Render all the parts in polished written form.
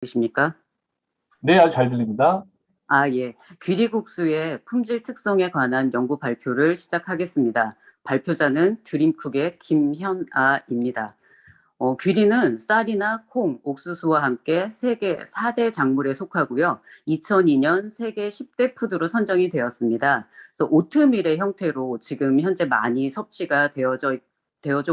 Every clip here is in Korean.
계십니까? 네, 아주 잘 들립니다. 예. 귀리국수의 품질 특성에 관한 연구 발표를 시작하겠습니다. 발표자는 드림쿡의 김현아입니다. 귀리는 쌀이나 콩, 옥수수와 함께 세계 4대 작물에 속하고요. 2002년 세계 10대 푸드로 선정이 되었습니다. 그래서 오트밀의 형태로 지금 현재 많이 섭취가 되어져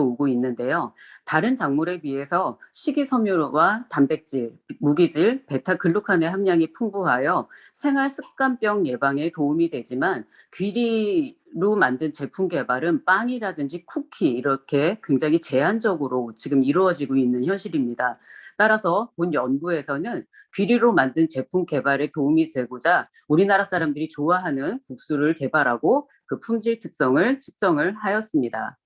오고 있는데요. 다른 작물에 비해서 식이섬유와 단백질, 무기질, 베타글루칸의 함량이 풍부하여 생활 습관병 예방에 도움이 되지만 귀리로 만든 제품 개발은 빵이라든지 쿠키 이렇게 굉장히 제한적으로 지금 이루어지고 있는 현실입니다. 따라서 본 연구에서는 귀리로 만든 제품 개발에 도움이 되고자 우리나라 사람들이 좋아하는 국수를 개발하고 그 품질 특성을 측정을 하였습니다.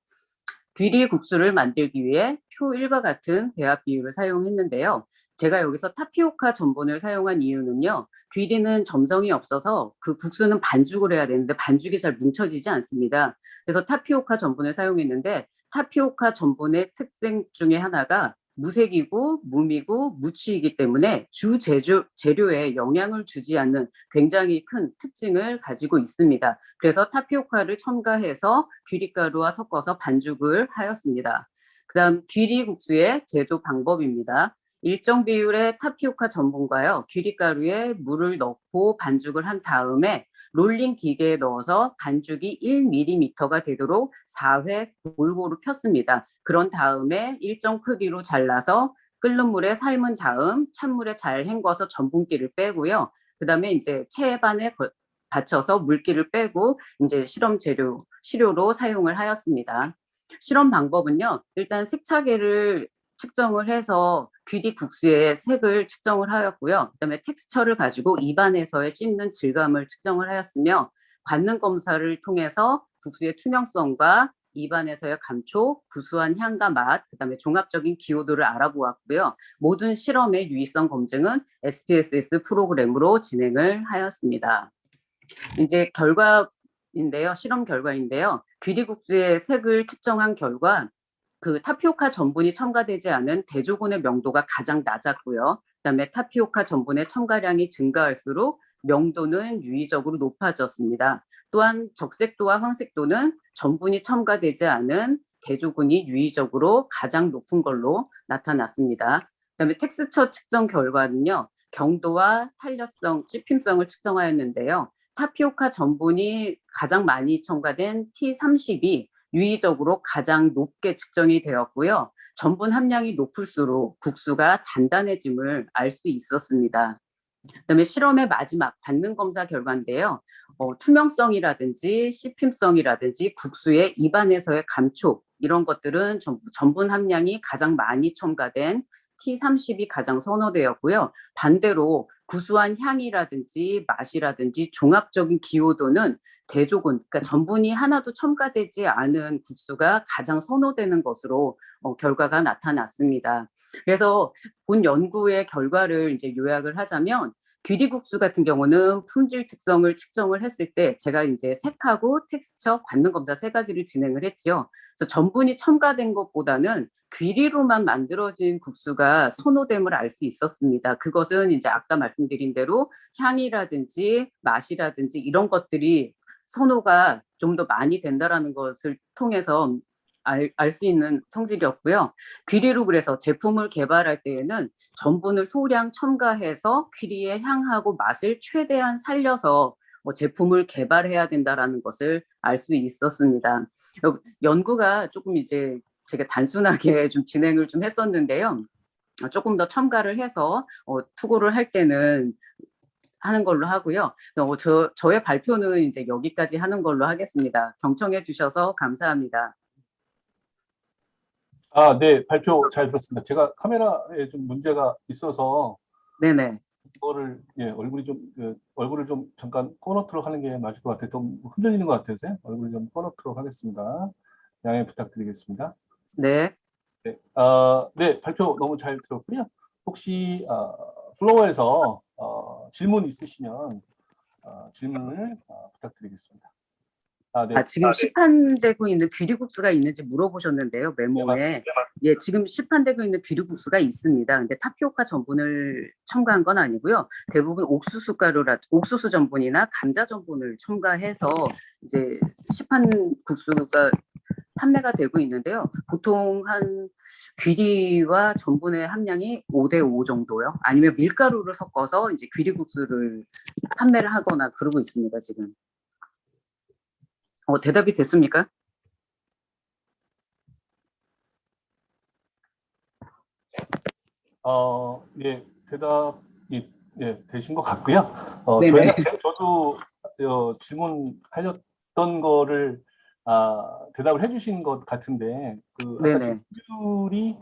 귀리 국수를 만들기 위해 표1과 같은 배합 비율을 사용했는데요. 제가 여기서 타피오카 전분을 사용한 이유는요. 귀리는 점성이 없어서 그 국수는 반죽을 해야 되는데 반죽이 잘 뭉쳐지지 않습니다. 그래서 타피오카 전분을 사용했는데 타피오카 전분의 특징 중에 하나가 무색이고 무미고 무취이기 때문에 주 재료에 영향을 주지 않는 굉장히 큰 특징을 가지고 있습니다. 그래서 타피오카를 첨가해서 귀리가루와 섞어서 반죽을 하였습니다. 그다음 귀리국수의 제조 방법입니다. 일정 비율의 타피오카 전분과요, 귀리가루에 물을 넣고 반죽을 한 다음에 롤링 기계에 넣어서 반죽이 1mm가 되도록 4회 골고루 폈습니다. 그런 다음에 일정 크기로 잘라서 끓는 물에 삶은 다음 찬물에 잘 헹궈서 전분기를 빼고요. 그다음에 이제 채반에 받쳐서 물기를 빼고 이제 시료로 사용을 하였습니다. 실험 방법은요. 일단 색차계를 측정을 해서 귀리 국수의 색을 측정을 하였고요. 그다음에 텍스처를 가지고 입안에서의 씹는 질감을 측정을 하였으며 관능 검사를 통해서 국수의 투명성과 입안에서의 감촉, 구수한 향과 맛, 그다음에 종합적인 기호도를 알아보았고요. 모든 실험의 유의성 검증은 SPSS 프로그램으로 진행을 하였습니다. 이제 결과인데요. 실험 결과인데요. 귀리국수의 색을 측정한 결과 그 타피오카 전분이 첨가되지 않은 대조군의 명도가 가장 낮았고요. 그다음에 타피오카 전분의 첨가량이 증가할수록 명도는 유의적으로 높아졌습니다. 또한 적색도와 황색도는 전분이 첨가되지 않은 대조군이 유의적으로 가장 높은 걸로 나타났습니다. 그다음에 텍스처 측정 결과는요. 경도와 탄력성, 씹힘성을 측정하였는데요. 타피오카 전분이 가장 많이 첨가된 T30이 유의적으로 가장 높게 측정이 되었고요. 전분 함량이 높을수록 국수가 단단해짐을 알 수 있었습니다. 그다음에 실험의 마지막 받는 검사 결과인데요. 투명성이라든지 씹힘성이라든지 국수의 입안에서의 감촉 이런 것들은 전분 함량이 가장 많이 첨가된 T30이 가장 선호되었고요. 반대로 구수한 향이라든지 맛이라든지 종합적인 기호도는 대조군, 그러니까 전분이 하나도 첨가되지 않은 국수가 가장 선호되는 것으로 결과가 나타났습니다. 그래서 본 연구의 결과를 이제 요약을 하자면 귀리국수 같은 경우는 품질 특성을 측정을 했을 때 제가 이제 색하고 텍스처, 관능 검사 세 가지를 진행을 했죠. 그래서 전분이 첨가된 것보다는 귀리로만 만들어진 국수가 선호됨을 알 수 있었습니다. 그것은 이제 아까 말씀드린 대로 향이라든지 맛이라든지 이런 것들이 선호가 좀 더 많이 된다라는 것을 통해서 알 수 있는 성질이었고요. 귀리로 그래서 제품을 개발할 때에는 전분을 소량 첨가해서 귀리의 향하고 맛을 최대한 살려서 제품을 개발해야 된다라는 것을 알 수 있었습니다. 연구가 조금 이제 제가 단순하게 좀 진행을 좀 했었는데요. 조금 더 첨가를 해서 투고를 할 때는 하는 걸로 하고요. 저의 발표는 이제 여기까지 하는 걸로 하겠습니다. 경청해 주셔서 감사합니다. 네, 발표 잘 들었습니다. 제가 카메라에 좀 문제가 있어서 네네. 이거를 얼굴을 좀 잠깐 꺼놓도록 하는 게 맞을 것 같아요. 좀 흔들리는 것 같아서 얼굴을 좀 꺼놓도록 하겠습니다. 양해 부탁드리겠습니다. 네. 네, 네, 발표 너무 잘 들었고요. 혹시 플로어에서 질문 있으시면 질문을 부탁드리겠습니다. 네. 지금 시판되고 있는 귀리국수가 있는지 물어보셨는데요, 네, 메모에. 예, 지금 시판되고 있는 귀리국수가 있습니다. 근데 타피오카 전분을 첨가한 건 아니고요. 대부분 옥수수 가루라, 옥수수 전분이나 감자 전분을 첨가해서 이제 시판 국수가 판매가 되고 있는데요. 보통 한 귀리와 전분의 함량이 5대5 정도요. 아니면 밀가루를 섞어서 이제 귀리국수를 판매를 하거나 그러고 있습니다, 지금. 대답이 됐습니까? 예, 대답이 되신 것 같고요. 네네. 저도 질문하셨던 거를 대답을 해주신 것 같은데, 아까 네네. 지금 비율이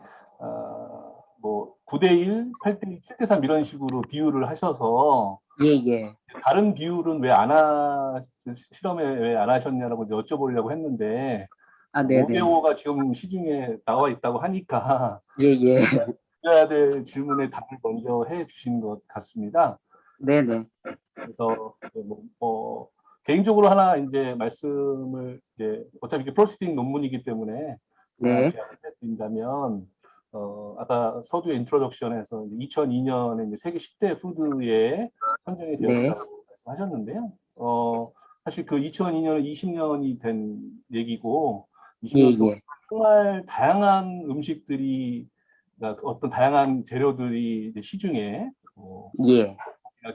뭐 9대1, 8대1, 7대3 이런 식으로 비율을 하셔서 예. 다른 비율은 실험에 왜 안 하셨냐라고 이제 여쭤보려고 했는데, 네네. 5대5가 지금 시중에 나와 있다고 하니까 예. 드려야 될 질문에 답을 먼저 해 주신 것 같습니다. 네네. 그래서 개인적으로 하나 이제 말씀을 이제 어차피 이게 프로시딩 논문이기 때문에 하나 네. 제안을 해드린다면 아까 서두의 인트로덕션에서 2002년에 이제 세계 10대 푸드에 선정이 네. 되었다고 말씀하셨는데요. 사실 그 2002년은 20년이 된 얘기고 20년 동안 예. 정말 다양한 음식들이 어떤 다양한 재료들이 이제 시중에 예.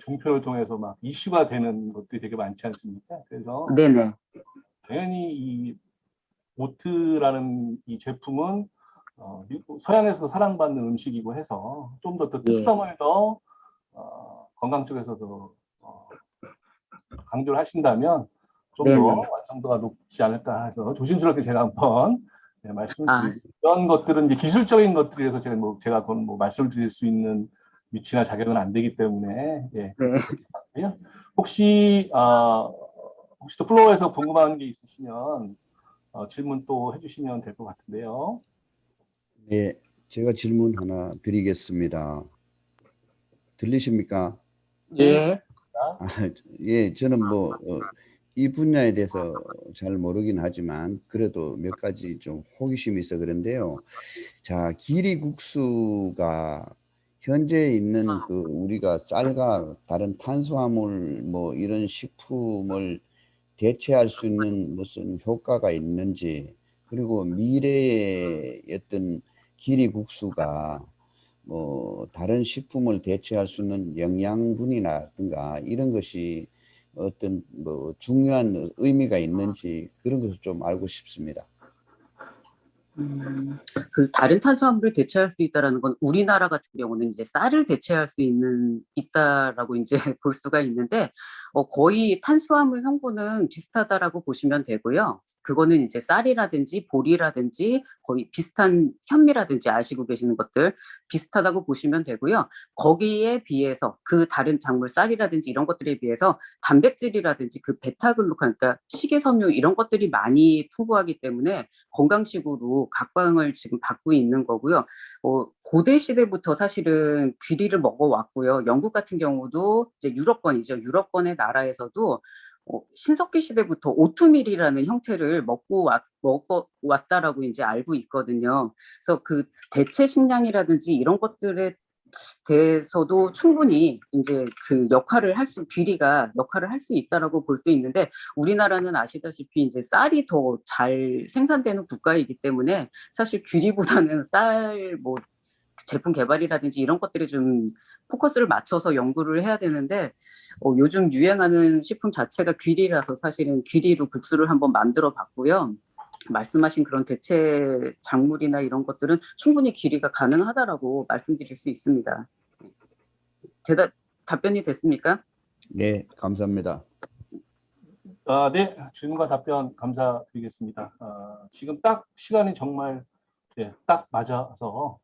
종표를 통해서 막 이슈가 되는 것들이 되게 많지 않습니까? 그래서 네네. 당연히 이 오트라는 이 제품은 서양에서 사랑받는 음식이고 해서 좀 더 예. 특성을 더 건강 쪽에서도 강조를 하신다면 좀 더 네네. 완성도가 높지 않을까 해서 조심스럽게 제가 한번 말씀을 아, 드립니다. 이런 것들은 이제 기술적인 것들이라서 제가 그건 뭐 말씀을 드릴 수 있는 위치나 자격은 안 되기 때문에 네. 같고요. 혹시 또 플로어에서 궁금한 게 있으시면 질문 또 해주시면 될 것 같은데요. 네, 제가 질문 하나 드리겠습니다. 들리십니까? 예. 아, 예, 저는 이 분야에 대해서 잘 모르긴 하지만 그래도 몇 가지 좀 호기심이 있어 그런데요. 자, 기리국수가 현재 있는 우리가 쌀과 다른 탄수화물 이런 식품을 대체할 수 있는 무슨 효과가 있는지, 그리고 미래의 어떤 기리국수가 다른 식품을 대체할 수 있는 영양분이라든가 이런 것이 어떤 중요한 의미가 있는지 그런 것을 좀 알고 싶습니다. 그 다른 탄수화물을 대체할 수 있다라는 건 우리나라 같은 경우는 이제 쌀을 대체할 수 있다라고 이제 볼 수가 있는데 거의 탄수화물 성분은 비슷하다라고 보시면 되고요. 그거는 이제 쌀이라든지 보리라든지 거의 비슷한 현미라든지 아시고 계시는 것들 비슷하다고 보시면 되고요. 거기에 비해서 그 다른 작물 쌀이라든지 이런 것들에 비해서 단백질이라든지 그 베타글루칸 그러니까 식이섬유 이런 것들이 많이 풍부하기 때문에 건강식으로 각광을 지금 받고 있는 거고요. 고대 시대부터 사실은 귀리를 먹어왔고요. 영국 같은 경우도 이제 유럽권이죠. 유럽권의 나라에서도 신석기 시대부터 오트밀이라는 형태를 먹어왔다라고 이제 알고 있거든요. 그래서 그 대체 식량이라든지 이런 것들에 대해서도 충분히 이제 귀리가 역할을 할 수 있다라고 볼 수 있는데 우리나라는 아시다시피 이제 쌀이 더 잘 생산되는 국가이기 때문에 사실 귀리보다는 쌀 제품 개발이라든지 이런 것들이 좀 포커스를 맞춰서 연구를 해야 되는데 요즘 유행하는 식품 자체가 귀리라서 사실은 귀리로 국수를 한번 만들어 봤고요. 말씀하신 그런 대체 작물이나 이런 것들은 충분히 귀리가 가능하다라고 말씀드릴 수 있습니다. 답변이 됐습니까? 네, 감사합니다. 네, 질문과 답변 감사드리겠습니다. 지금 딱 시간이 정말 딱 맞아서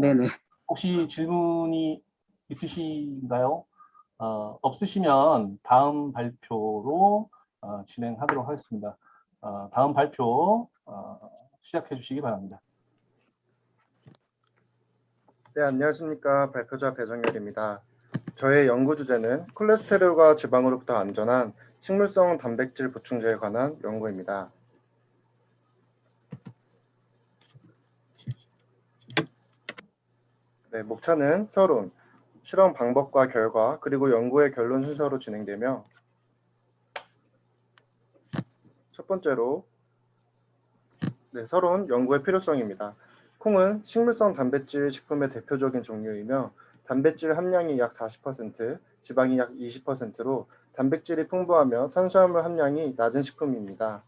네네. 혹시 질문이 있으신가요? 없으시면 다음 발표로 진행하도록 하겠습니다. 다음 발표 시작해 주시기 바랍니다. 네, 안녕하십니까. 발표자 배정열입니다. 저의 연구 주제는 콜레스테롤과 지방으로부터 안전한 식물성 단백질 보충제에 관한 연구입니다. 네, 목차는 서론, 실험 방법과 결과, 그리고 연구의 결론 순서로 진행되며 첫 번째로 서론, 연구의 필요성입니다. 콩은 식물성 단백질 식품의 대표적인 종류이며 단백질 함량이 약 40%, 지방이 약 20%로 단백질이 풍부하며 탄수화물 함량이 낮은 식품입니다.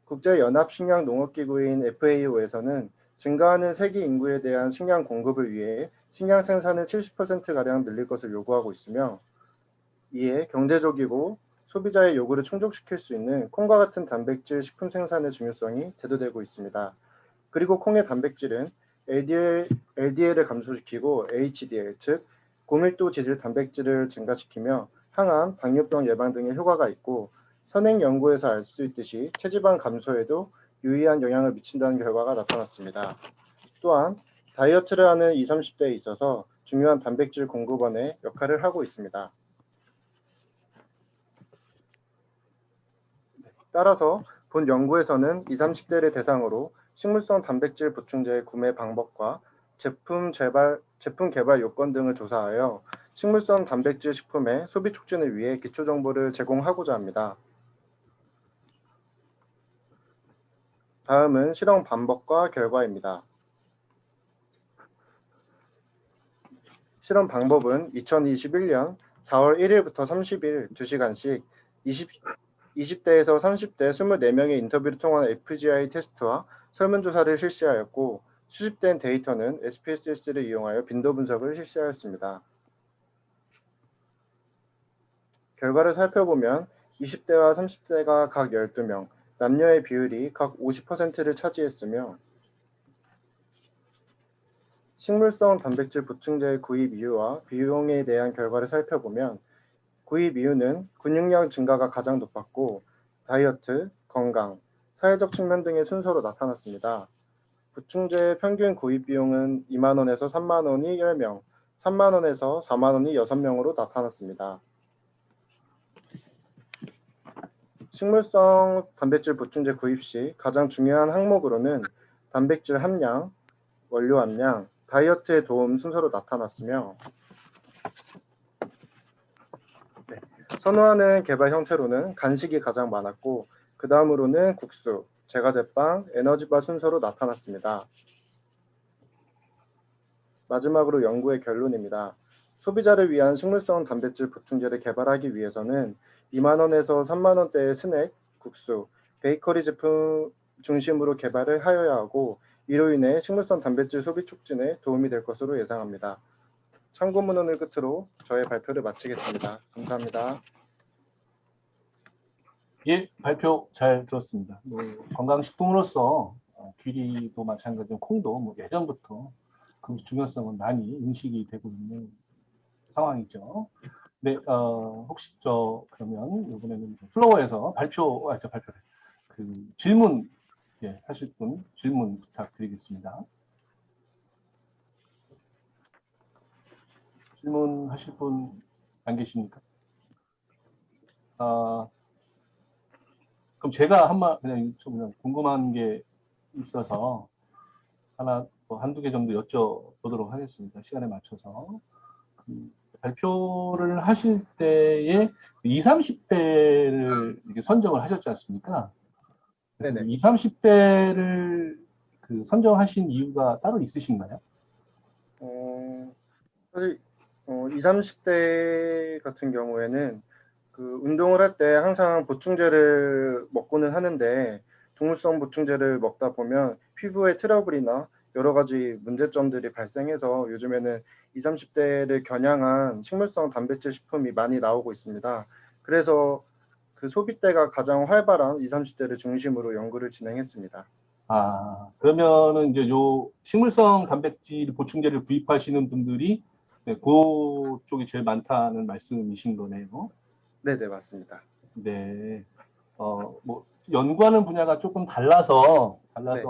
국제연합식량농업기구인 FAO에서는 증가하는 세계 인구에 대한 식량 공급을 위해 식량 생산을 70%가량 늘릴 것을 요구하고 있으며 이에 경제적이고 소비자의 요구를 충족시킬 수 있는 콩과 같은 단백질 식품 생산의 중요성이 대두되고 있습니다. 그리고 콩의 단백질은 LDL을 감소시키고 HDL, 즉 고밀도 지질 단백질을 증가시키며 항암, 당뇨병 예방 등의 효과가 있고 선행 연구에서 알 수 있듯이 체지방 감소에도 유의한 영향을 미친다는 결과가 나타났습니다. 또한 다이어트를 하는 20, 30대에 있어서 중요한 단백질 공급원의 역할을 하고 있습니다. 따라서 본 연구에서는 20, 30대를 대상으로 식물성 단백질 보충제의 구매 방법과 제품 개발 요건 등을 조사하여 식물성 단백질 식품의 소비 촉진을 위해 기초 정보를 제공하고자 합니다. 다음은 실험 방법과 결과입니다. 실험 방법은 2021년 4월 1일부터 30일 2시간씩 20대에서 30대 24명의 인터뷰를 통한 FGI 테스트와 설문조사를 실시하였고 수집된 데이터는 SPSS를 이용하여 빈도 분석을 실시하였습니다. 결과를 살펴보면 20대와 30대가 각 12명, 남녀의 비율이 각 50%를 차지했으며 식물성 단백질 보충제의 구입 이유와 비용에 대한 결과를 살펴보면 구입 이유는 근육량 증가가 가장 높았고 다이어트, 건강, 사회적 측면 등의 순서로 나타났습니다. 보충제의 평균 구입 비용은 2만 원에서 3만 원이 10명, 3만 원에서 4만 원이 6명으로 나타났습니다. 식물성 단백질 보충제 구입 시 가장 중요한 항목으로는 단백질 함량, 원료 함량, 다이어트에 도움 순서로 나타났으며 선호하는 개발 형태로는 간식이 가장 많았고 그 다음으로는 국수, 제과제빵, 에너지바 순서로 나타났습니다. 마지막으로 연구의 결론입니다. 소비자를 위한 식물성 단백질 보충제를 개발하기 위해서는 2만 원에서 3만 원대의 스낵, 국수, 베이커리 제품 중심으로 개발을 하여야 하고 이로 인해 식물성 단백질 소비 촉진에 도움이 될 것으로 예상합니다. 참고 문헌을 끝으로 저의 발표를 마치겠습니다. 감사합니다. 예, 발표 잘 들었습니다. 건강식품으로서 귀리도 마찬가지로 콩도 예전부터 그 중요성은 많이 인식이 되고 있는 상황이죠. 네, 혹시 그러면 이번에는 플로어에서 그 질문 하실 분 질문 부탁드리겠습니다. 질문하실 분 안 계십니까? 그럼 제가 그냥 좀 궁금한 게 있어서 한두 개 정도 여쭤보도록 하겠습니다. 시간에 맞춰서. 발표를 하실 때에 20, 30대를 이렇게 선정을 하셨지 않습니까? 네네. 20, 30대를 선정하신 이유가 따로 있으신가요? 사실 20, 30대 같은 경우에는 운동을 할 때 항상 보충제를 먹고는 하는데 동물성 보충제를 먹다 보면 피부에 트러블이나 여러 가지 문제점들이 발생해서 요즘에는 20, 30대를 겨냥한 식물성 단백질 식품이 많이 나오고 있습니다. 그래서 그 소비대가 가장 활발한 20, 30대를 중심으로 연구를 진행했습니다. 그러면은 이제 요 식물성 단백질 보충제를 구입하시는 분들이 그쪽이 제일 많다는 말씀이신 거네요. 네네, 맞습니다. 네. 연구하는 분야가 조금 달라서 네.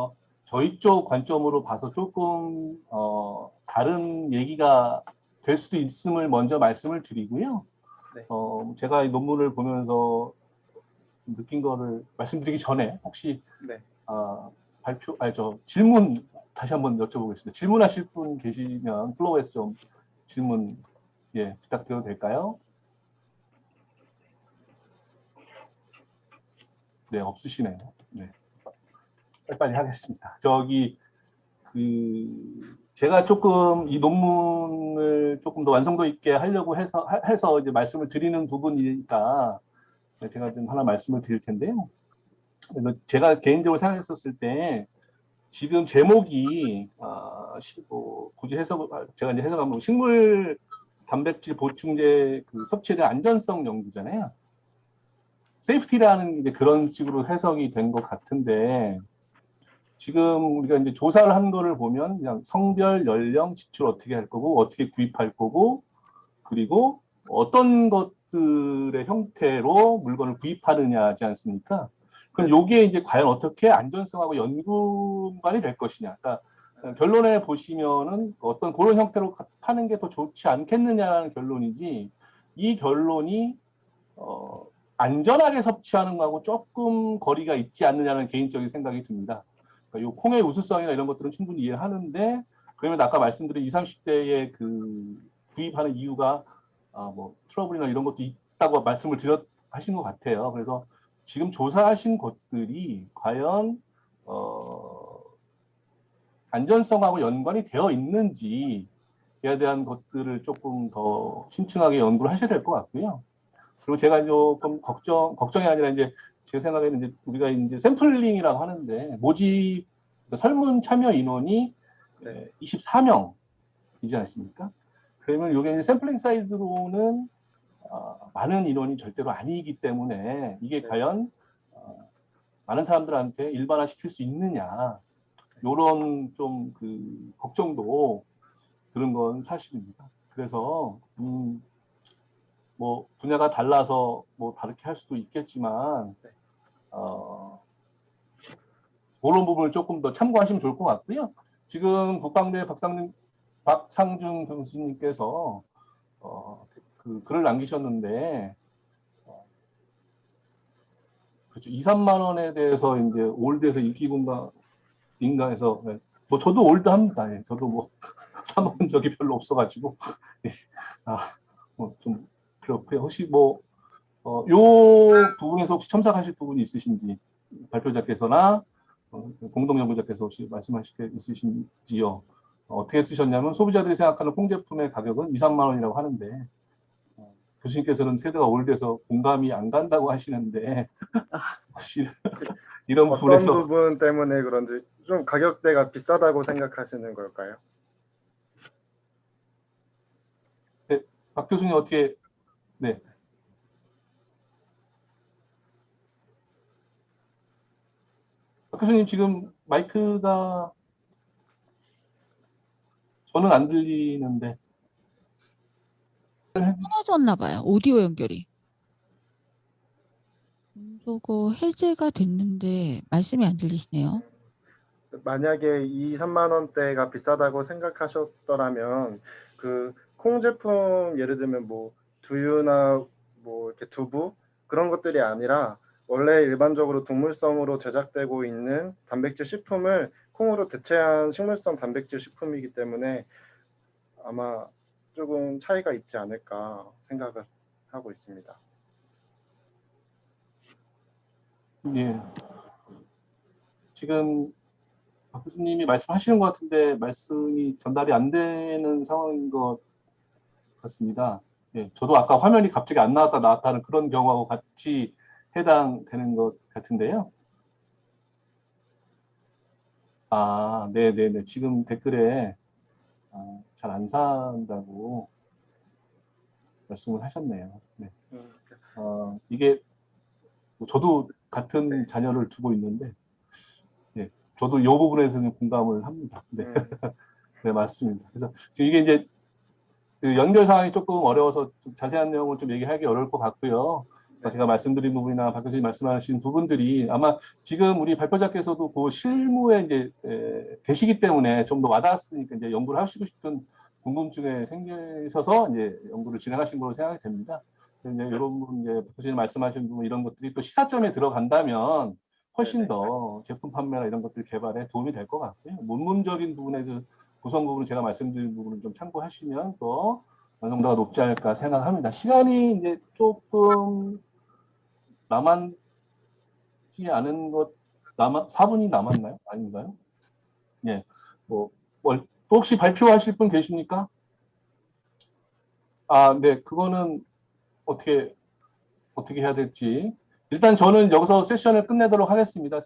저희 쪽 관점으로 봐서 조금 다른 얘기가 될 수도 있음을 먼저 말씀을 드리고요. 네. 제가 이 논문을 보면서 느낀 거를 말씀드리기 전에 혹시 네. 질문 다시 한번 여쭤보겠습니다. 질문하실 분 계시면 플로우에서 좀 질문 부탁드려도 될까요? 네, 없으시네요. 네. 빨리 하겠습니다. 제가 조금 이 논문을 조금 더 완성도 있게 하려고 해서 이제 말씀을 드리는 부분이니까 제가 좀 하나 말씀을 드릴 텐데요. 그래서 제가 개인적으로 생각했었을 때 지금 제목이 굳이 제가 이제 해석하면 식물 단백질 보충제 그 섭취에 대한 안전성 연구잖아요. 세이프티라는 이제 그런 식으로 해석이 된 것 같은데 지금 우리가 이제 조사를 한 거를 보면 그냥 성별, 연령, 지출 어떻게 할 거고 어떻게 구입할 거고 그리고 어떤 것들의 형태로 물건을 구입하느냐지 않습니까? 그럼 요게 이제 과연 어떻게 안전성하고 연관이 될 것이냐. 그러니까 결론에 보시면은 어떤 그런 형태로 파는 게 더 좋지 않겠느냐라는 결론이지 이 결론이 안전하게 섭취하는 거하고 조금 거리가 있지 않느냐는 개인적인 생각이 듭니다. 그러니까 요 콩의 우수성이나 이런 것들은 충분히 이해하는데 그러면 아까 말씀드린 20, 30대의 그 구입하는 이유가 뭐 트러블이나 이런 것도 있다고 말씀을 하신 것 같아요. 그래서 지금 조사하신 것들이 과연 안전성하고 연관이 되어 있는지에 대한 것들을 조금 더 심층하게 연구를 하셔야 될 것 같고요. 그리고 제가 조금 걱정이 아니라 이제 제 생각에는 이제 우리가 이제 샘플링이라고 하는데 모집 설문 참여 인원이 24명이지 않습니까? 그러면 이게 이제 샘플링 사이즈로는 많은 인원이 절대로 아니기 때문에 이게 과연 많은 사람들한테 일반화시킬 수 있느냐 이런 좀 그 걱정도 들은 건 사실입니다. 그래서 뭐 분야가 달라서 뭐 다르게 할 수도 있겠지만 그런 부분을 조금 더 참고하시면 좋을 것 같고요. 지금 국방대 박상준 교수님께서 그 글을 남기셨는데 그렇죠. 2, 3만 원에 대해서 이제 올드에서 인가해서 뭐 저도 올드합니다. 예. 저도 뭐 사먹은 적이 별로 없어가지고 예. 뭐 좀 그렇고요. 혹시 요 부분에서 혹시 첨삭하실 부분이 있으신지 발표자께서나 공동연구자께서 혹시 말씀하실 게 있으신지요? 어떻게 쓰셨냐면 소비자들이 생각하는 콩제품의 가격은 2, 3만 원이라고 하는데 교수님께서는 세대가 올드해서 공감이 안 간다고 하시는데 혹시 이런 어떤 부분에서 부분 때문에 그런지 좀 가격대가 비싸다고 생각하시는 걸까요? 네, 박 교수님 어떻게 네. 박 교수님 지금 마이크가 저는 안 들리는데 끊어졌나 봐요. 오디오 연결이. 저거 해제가 됐는데 말씀이 안 들리시네요. 만약에 2, 3만 원대가 비싸다고 생각하셨더라면 그 콩 제품 예를 들면 뭐 두유나 뭐 이렇게 두부 그런 것들이 아니라 원래 일반적으로 동물성으로 제작되고 있는 단백질 식품을 콩으로 대체한 식물성 단백질 식품이기 때문에 아마 조금 차이가 있지 않을까 생각을 하고 있습니다. 예. 지금 박 교수님이 말씀하시는 것 같은데 말씀이 전달이 안 되는 상황인 것 같습니다. 예, 저도 아까 화면이 갑자기 안 나왔다 나왔다는 그런 경우하고 같이 해당되는 것 같은데요. 네네네. 지금 댓글에 잘 안 산다고 말씀을 하셨네요. 네. 이게 저도 같은 자녀를 두고 있는데 예, 저도 이 부분에서는 공감을 합니다. 네, 네 맞습니다. 그래서 지금 이게 이제 그 연결 상황이 조금 어려워서 좀 자세한 내용을 좀 얘기하기 어려울 것 같고요. 제가 말씀드린 부분이나 박 교수님 말씀하신 부분들이 아마 지금 우리 발표자께서도 그 실무에 이제 계시기 때문에 좀 더 와닿았으니까 이제 연구를 하시고 싶은 궁금증에 생기셔서 이제 연구를 진행하신 걸로 생각이 됩니다. 이제 여러분 이제 교수님 말씀하신 부분 이런 것들이 또 시사점에 들어간다면 훨씬 더 제품 판매나 이런 것들 개발에 도움이 될 것 같고요. 논문적인 부분에서 구성 부분을 제가 말씀드린 부분을 좀 참고하시면 또 완성도가 높지 않을까 생각합니다. 시간이 이제 조금 남았지 않은 것, 4분이 남았나요? 아닌가요? 예. 또 혹시 발표하실 분 계십니까? 아, 네. 그거는 어떻게 해야 될지. 일단 저는 여기서 세션을 끝내도록 하겠습니다.